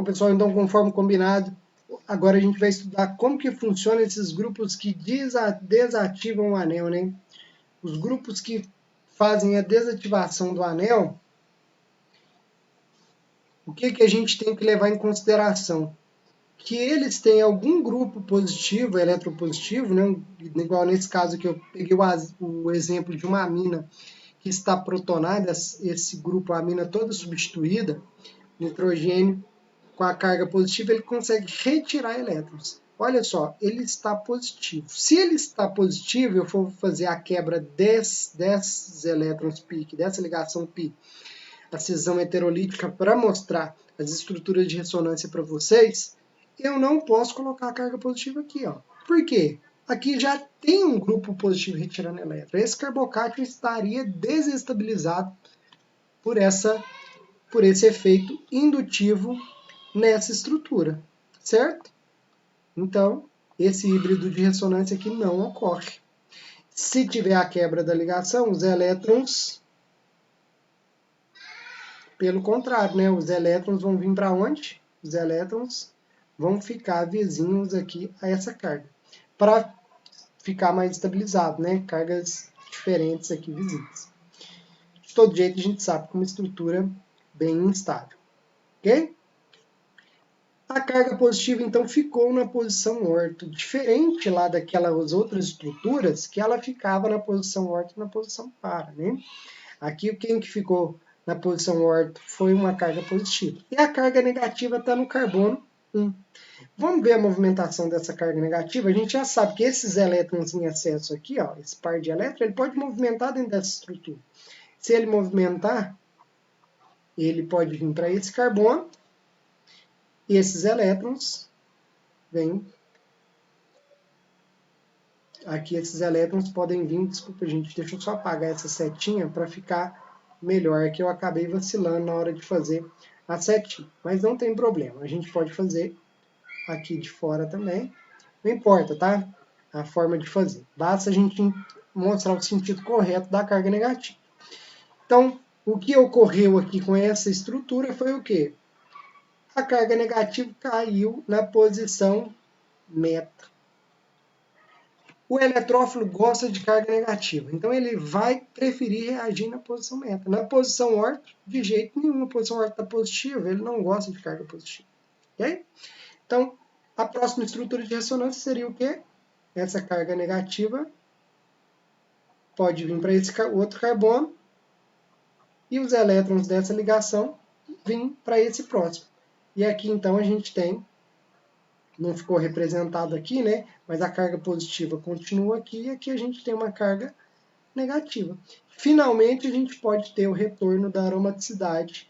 Bom, pessoal, então, conforme combinado, agora a gente vai estudar como que funciona esses grupos que desativam o anel, né? Os grupos que fazem a desativação do anel, o que que a gente tem que levar em consideração? Que eles têm algum grupo positivo, eletropositivo, né? Igual nesse caso que eu peguei o exemplo de uma amina que está protonada, esse grupo, a amina toda substituída, nitrogênio com a carga positiva, ele consegue retirar elétrons. Olha só, ele está positivo. Se ele está positivo, eu for fazer a quebra desses elétrons π, dessa ligação π, a cisão heterolítica, para mostrar as estruturas de ressonância para vocês, eu não posso colocar a carga positiva aqui. Ó. Por quê? Aqui já tem um grupo positivo retirando elétrons. Esse carbocátio estaria desestabilizado por esse efeito indutivo nessa estrutura, certo? Então, esse híbrido de ressonância aqui não ocorre. Se tiver a quebra da ligação, os elétrons, pelo contrário, né? Os elétrons vão vir para onde? Os elétrons vão ficar vizinhos aqui a essa carga, para ficar mais estabilizado, né? Cargas diferentes aqui vizinhas. De todo jeito, a gente sabe que é uma estrutura bem instável, ok? A carga positiva, então, ficou na posição orto, diferente lá daquelas outras estruturas que ela ficava na posição orto e na posição para, né? Aqui, quem que ficou na posição orto foi uma carga positiva. E a carga negativa está no carbono 1. Vamos ver a movimentação dessa carga negativa? A gente já sabe que esses elétrons em excesso aqui, ó, esse par de elétrons, ele pode movimentar dentro dessa estrutura. Se ele movimentar, ele pode vir para esse carbono, e esses elétrons vêm. Aqui esses elétrons podem vir, desculpa gente, deixa eu só apagar essa setinha para ficar melhor, que eu acabei vacilando na hora de fazer a setinha. Mas não tem problema, a gente pode fazer aqui de fora também. Não importa, tá? A forma de fazer. Basta a gente mostrar o sentido correto da carga negativa. Então, o que ocorreu aqui com essa estrutura foi o quê? A carga negativa caiu na posição meta. O eletrófilo gosta de carga negativa, então ele vai preferir reagir na posição meta. Na posição orto, de jeito nenhum, na posição orto está positiva, ele não gosta de carga positiva. Okay? Então, a próxima estrutura de ressonância seria o quê? Essa carga negativa pode vir para esse outro carbono e os elétrons dessa ligação vêm para esse próximo. E aqui, então, a gente tem, não ficou representado aqui, né? Mas a carga positiva continua aqui e aqui a gente tem uma carga negativa. Finalmente, a gente pode ter o retorno da aromaticidade.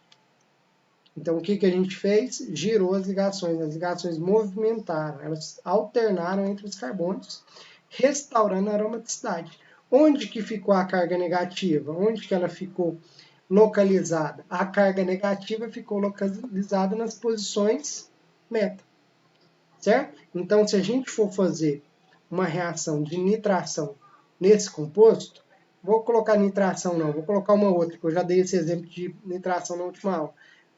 Então, o que a gente fez? Girou as ligações movimentaram, elas alternaram entre os carbonos, restaurando a aromaticidade. Onde que ficou a carga negativa? Onde que ela ficou localizada? A carga negativa ficou localizada nas posições meta. Certo? Então, se a gente for fazer uma reação de nitração nesse composto, vou colocar nitração não, vou colocar uma outra, que eu já dei esse exemplo de nitração na última aula.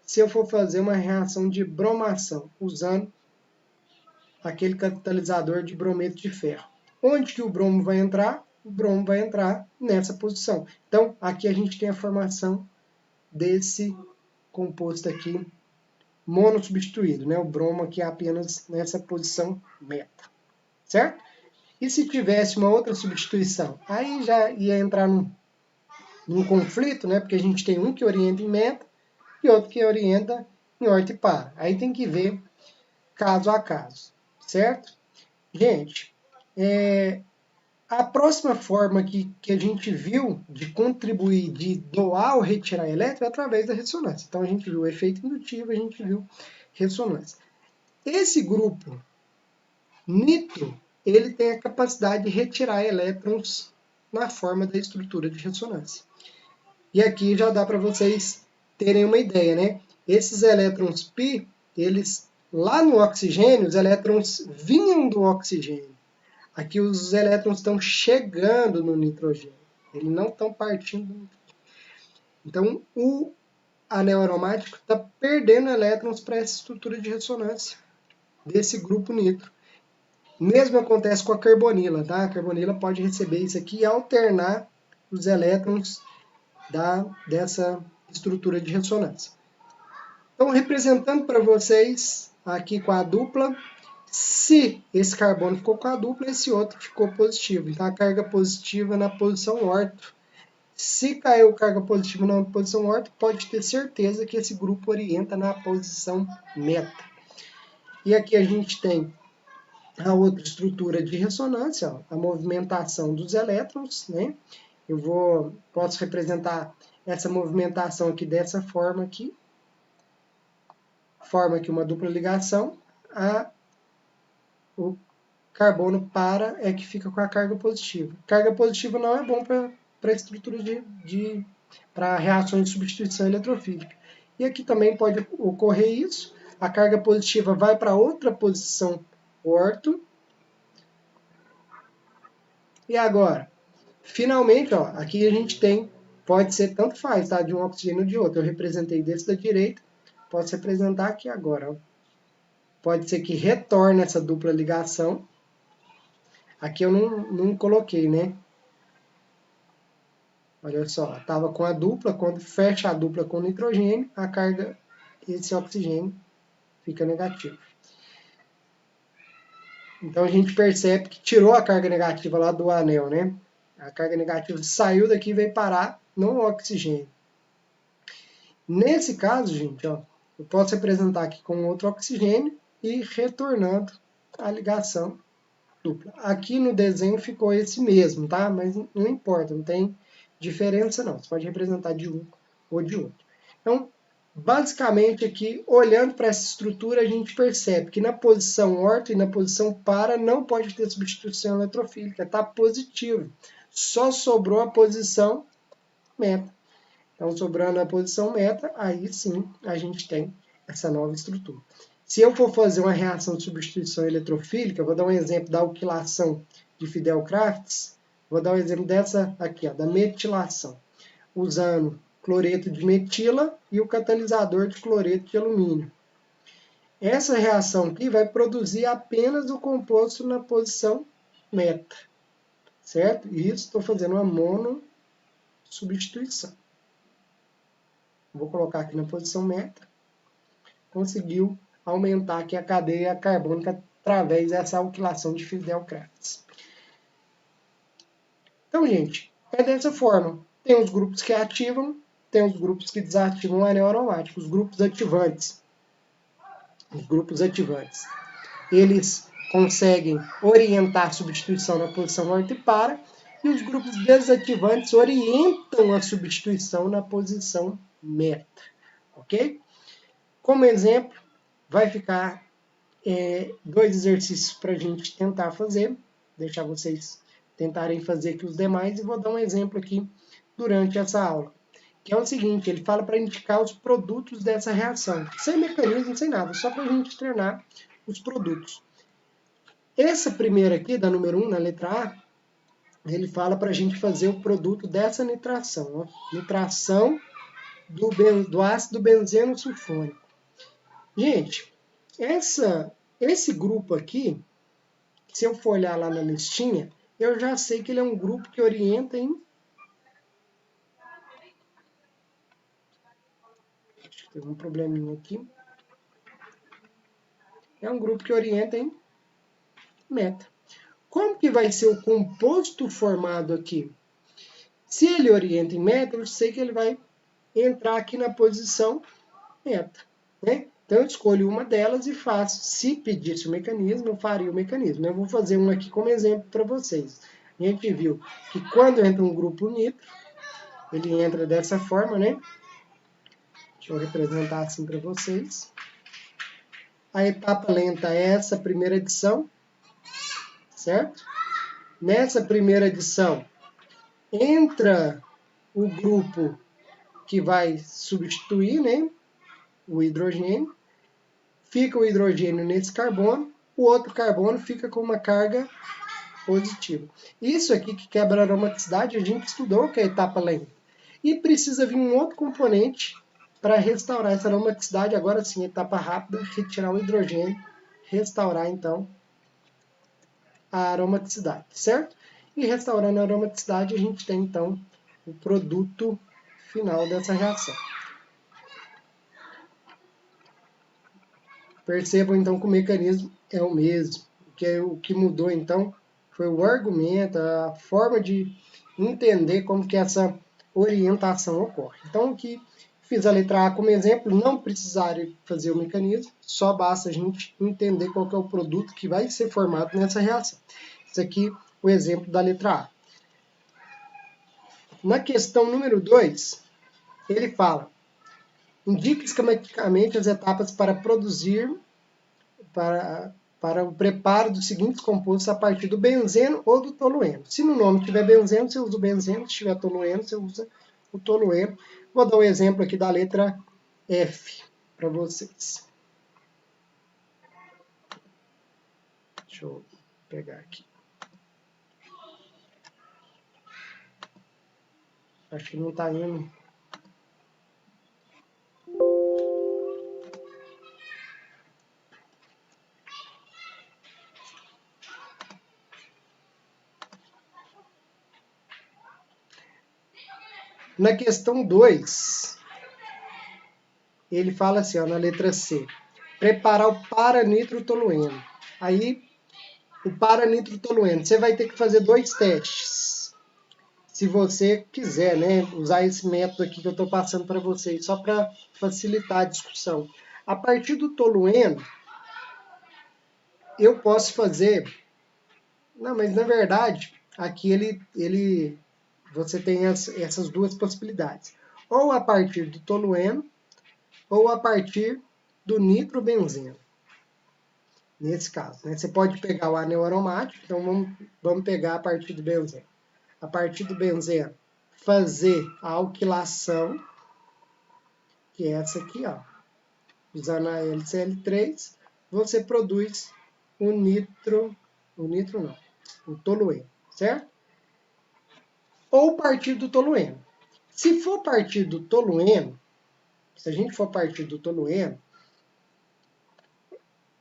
Se eu for fazer uma reação de bromação, usando aquele catalisador de brometo de ferro. Onde que o bromo vai entrar? O bromo vai entrar nessa posição. Então, aqui a gente tem a formação desse composto aqui, monossubstituído, né? O bromo aqui é apenas nessa posição meta, certo? E se tivesse uma outra substituição? Aí já ia entrar num conflito, né? Porque a gente tem um que orienta em meta e outro que orienta em orto e para. Aí tem que ver caso a caso, certo? Gente, a próxima forma que a gente viu de contribuir, de doar ou retirar elétron é através da ressonância. Então a gente viu o efeito indutivo, a gente viu ressonância. Esse grupo nitro, ele tem a capacidade de retirar elétrons na forma da estrutura de ressonância. E aqui já dá para vocês terem uma ideia, né? Esses elétrons π, eles lá no oxigênio, os elétrons vinham do oxigênio. Aqui os elétrons estão chegando no nitrogênio. Eles não estão partindo do nitrogênio. Então, anel aromático está perdendo elétrons para essa estrutura de ressonância desse grupo nitro. Mesmo acontece com a carbonila, tá? A carbonila pode receber isso aqui e alternar os elétrons dessa estrutura de ressonância. Então, representando para vocês aqui com a dupla, se esse carbono ficou com a dupla, esse outro ficou positivo. Então, a carga positiva na posição orto. Se caiu carga positiva na posição orto, pode ter certeza que esse grupo orienta na posição meta. E aqui a gente tem a outra estrutura de ressonância, ó, a movimentação dos elétrons, né? Posso representar essa movimentação aqui dessa forma aqui. Forma aqui uma dupla ligação, o carbono para é que fica com a carga positiva. Carga positiva não é bom para estrutura para reações de substituição eletrofílica. E aqui também pode ocorrer isso. A carga positiva vai para outra posição orto. E agora, finalmente, ó, aqui a gente tem, pode ser tanto faz, tá? De um oxigênio ou de outro. Eu representei desse da direita, posso representar aqui agora, ó. Pode ser que retorne essa dupla ligação. Aqui eu não coloquei, né? Olha só, estava com a dupla, quando fecha a dupla com nitrogênio, a carga, esse oxigênio, fica negativo. Então a gente percebe que tirou a carga negativa lá do anel, né? A carga negativa saiu daqui e veio parar no oxigênio. Nesse caso, gente, ó, eu posso representar aqui com outro oxigênio e retornando a ligação dupla. Aqui no desenho ficou esse mesmo, tá? Mas não importa, não tem diferença não. Você pode representar de um ou de outro. Então, basicamente aqui, olhando para essa estrutura, a gente percebe que na posição orto e na posição para não pode ter substituição eletrofílica, está positivo. Só sobrou a posição meta. Então, sobrando a posição meta, aí sim a gente tem essa nova estrutura. Se eu for fazer uma reação de substituição eletrofílica, vou dar um exemplo da alquilação de Fidel-Crafts, vou dar um exemplo dessa aqui, ó, da metilação, usando cloreto de metila e o catalisador de cloreto de alumínio. Essa reação aqui vai produzir apenas o composto na posição meta, certo? E isso estou fazendo uma monossubstituição. Vou colocar aqui na posição meta, conseguiu aumentar aqui a cadeia carbônica através dessa alquilação de Fidel-Crafts. Então, gente, é dessa forma. Tem os grupos que ativam, tem os grupos que desativam o anel aromático, os grupos ativantes. Os grupos ativantes, eles conseguem orientar a substituição na posição orto e para, e os grupos desativantes orientam a substituição na posição meta, ok? Como exemplo, vai ficar dois exercícios para a gente tentar fazer, deixar vocês tentarem fazer aqui os demais, e vou dar um exemplo aqui durante essa aula, que é o seguinte, ele fala para indicar os produtos dessa reação, sem mecanismo, sem nada, só para a gente treinar os produtos. Essa primeira aqui, da número 1, na letra A, ele fala para a gente fazer o produto dessa nitração, ó, nitração do ácido benzeno sulfônico. Gente, esse grupo aqui, se eu for olhar lá na listinha, eu já sei que ele é um grupo que orienta em... Teve um probleminha aqui. É um grupo que orienta em meta. Como que vai ser o composto formado aqui? Se ele orienta em meta, eu sei que ele vai entrar aqui na posição meta, né? Então eu escolho uma delas e faço. Se pedisse o mecanismo, eu faria o mecanismo. Eu vou fazer um aqui como exemplo para vocês. A gente viu que quando entra um grupo nitro, ele entra dessa forma, né? Deixa eu representar assim para vocês. A etapa lenta é essa primeira adição, certo? Nessa primeira adição, entra o grupo que vai substituir, né, o hidrogênio. Fica o hidrogênio nesse carbono, o outro carbono fica com uma carga positiva. Isso aqui que quebra a aromaticidade, a gente estudou que é a etapa lenta. E precisa vir um outro componente para restaurar essa aromaticidade. Agora sim, etapa rápida, retirar o hidrogênio, restaurar então a aromaticidade, certo? E restaurando a aromaticidade, a gente tem então o produto final dessa reação. Percebam então que o mecanismo é o mesmo, que o que mudou então foi o argumento, a forma de entender como que essa orientação ocorre. Então aqui fiz a letra A como exemplo, não precisaria fazer o mecanismo, só basta a gente entender qual que é o produto que vai ser formado nessa reação. Isso aqui o exemplo da letra A. Na questão número 2, ele fala: indique esquematicamente as etapas para produzir, para o preparo dos seguintes compostos a partir do benzeno ou do tolueno. Se no nome tiver benzeno, você usa o benzeno. Se tiver tolueno, você usa o tolueno. Vou dar um exemplo aqui da letra F para vocês. Deixa eu pegar aqui. Acho que não está indo. Na questão 2, ele fala assim, ó, na letra C, preparar o paranitrotolueno. Aí, o paranitrotolueno, você vai ter que fazer 2 testes. Se você quiser, né, usar esse método aqui que eu estou passando para vocês, só para facilitar a discussão. A partir do tolueno, eu posso fazer... Não, mas na verdade, aqui você tem essas duas possibilidades. Ou a partir do tolueno, ou a partir do nitrobenzeno. Nesse caso, né? Você pode pegar o anel aromático, então vamos pegar a partir do benzeno. A partir do benzeno, fazer a alquilação, que é essa aqui, ó. Usando a LCl3, você produz o tolueno, certo? Ou partir do tolueno. Se for partir do tolueno, se a gente for partir do tolueno,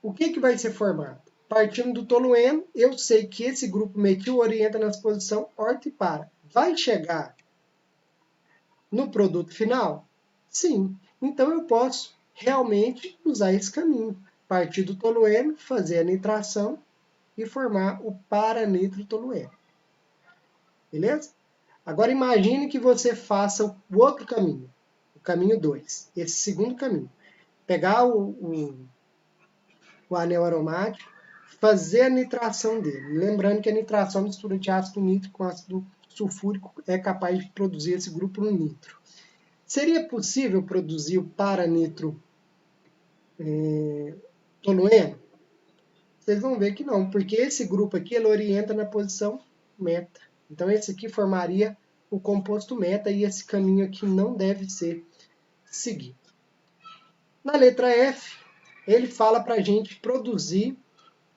o que vai ser formado? Partindo do tolueno, eu sei que esse grupo metil orienta na posição orto e para. Vai chegar no produto final? Sim. Então eu posso realmente usar esse caminho. Partir do tolueno, fazer a nitração e formar o paranitrotolueno. Beleza? Agora imagine que você faça o outro caminho, o caminho 2, esse segundo caminho. Pegar o anel aromático, fazer a nitração dele. Lembrando que a nitração, a mistura de ácido nítrico com ácido sulfúrico, é capaz de produzir esse grupo no nitro. Seria possível produzir o paranitro tolueno? Vocês vão ver que não, porque esse grupo aqui ele orienta na posição meta. Então esse aqui formaria o composto meta e esse caminho aqui não deve ser seguido. Na letra F, ele fala para a gente produzir,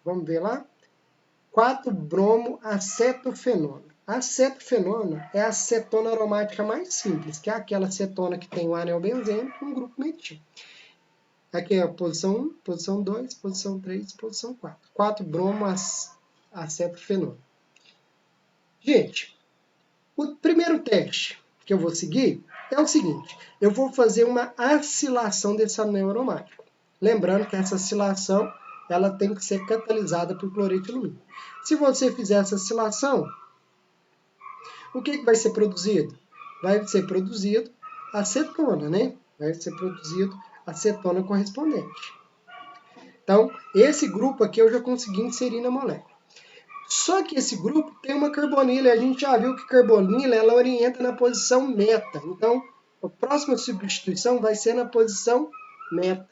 vamos ver lá, 4-bromoacetofenona. A acetofenona é a acetona aromática mais simples, que é aquela acetona que tem o anel benzeno com um grupo metil. Aqui é a posição 1, posição 2, posição 3, posição 4. 4-bromoacetofenona. Gente, o primeiro teste que eu vou seguir é o seguinte. Eu vou fazer uma acilação desse anel aromático. Lembrando que essa acilação ela tem que ser catalisada por cloreto de alumínio. Se você fizer essa acilação, o que vai ser produzido? Vai ser produzido acetona, né? Vai ser produzido acetona correspondente. Então, esse grupo aqui eu já consegui inserir na molécula. Só que esse grupo tem uma carbonila, e a gente já viu que carbonila ela orienta na posição meta. Então, a próxima substituição vai ser na posição meta.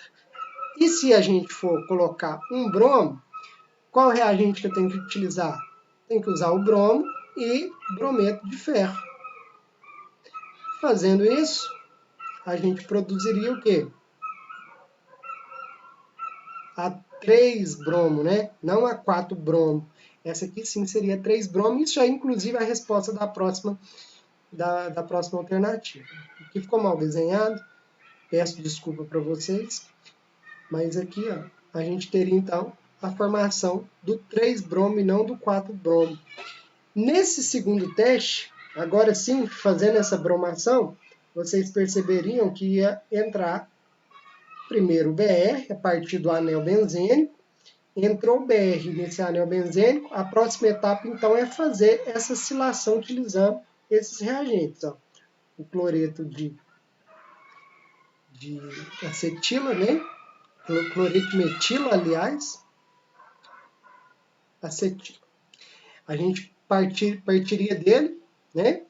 E se a gente for colocar um bromo, qual reagente que eu tenho que utilizar? Tem que usar o bromo e brometo de ferro. Fazendo isso, a gente produziria o quê? A 3-bromo, né? Não a 4-bromo. Essa aqui sim seria 3-bromo. Isso já é inclusive a resposta da próxima alternativa. Aqui ficou mal desenhado. Peço desculpa para vocês, mas aqui ó, a gente teria então a formação do 3-bromo e não do 4-bromo. Nesse segundo teste, agora sim, fazendo essa bromação, vocês perceberiam que ia entrar primeiro o BR a partir do anel benzênico. Entrou o BR nesse anel benzênico, a próxima etapa então é fazer essa acilação utilizando esses reagentes. Ó. O cloreto de acetila, né? Cloreto metila, aliás, acetila. A gente partiria dele, né?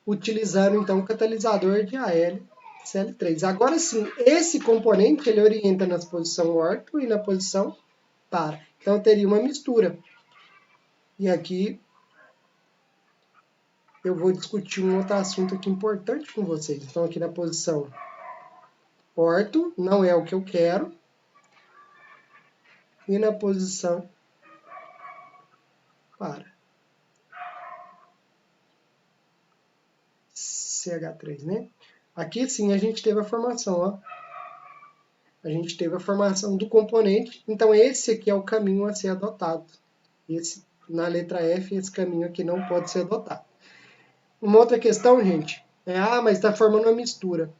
Utilizando então o catalisador de AlCl3. Agora sim, esse componente ele orienta na posição orto e na posição para. Então teria uma mistura. E aqui eu vou discutir um outro assunto aqui importante com vocês. Então aqui na posição orto, não é o que eu quero. E na posição para. CH3, né? Aqui sim a gente teve a formação, ó. A gente teve a formação do componente. Então esse aqui é o caminho a ser adotado. Esse, na letra F, esse caminho aqui não pode ser adotado. Uma outra questão, gente, mas está formando uma mistura.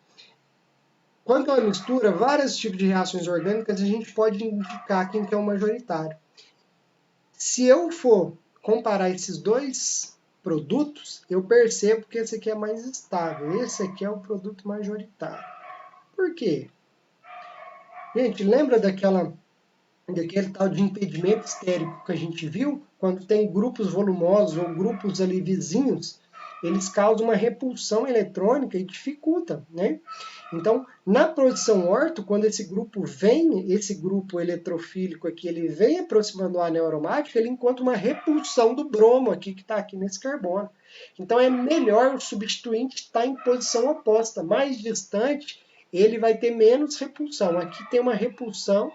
Quando é uma mistura, vários tipos de reações orgânicas, a gente pode indicar quem que é o majoritário. Se eu for comparar esses dois produtos, eu percebo que esse aqui é mais estável. Esse aqui é o produto majoritário. Por quê? Gente, lembra daquele tal de impedimento estérico que a gente viu? Quando tem grupos volumosos ou grupos ali vizinhos, eles causam uma repulsão eletrônica e dificultam, né? Então, na posição orto, quando esse grupo eletrofílico aqui, ele vem aproximando do anel aromático, ele encontra uma repulsão do bromo aqui, que está aqui nesse carbono. Então, é melhor o substituinte estar em posição oposta, mais distante, ele vai ter menos repulsão. Aqui tem uma repulsão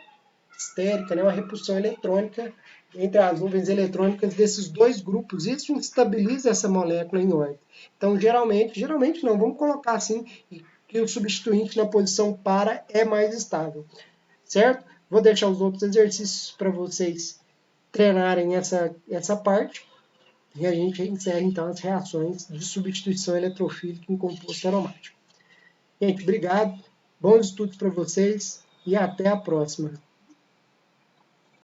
estérica, né, uma repulsão eletrônica entre as nuvens eletrônicas desses dois grupos. Isso instabiliza essa molécula em orto. Então, geralmente não, vamos colocar assim, que o substituinte na posição para é mais estável, certo? Vou deixar os outros exercícios para vocês treinarem essa parte, e a gente encerra então as reações de substituição eletrofílica em composto aromático. Gente, obrigado, bons estudos para vocês e até a próxima.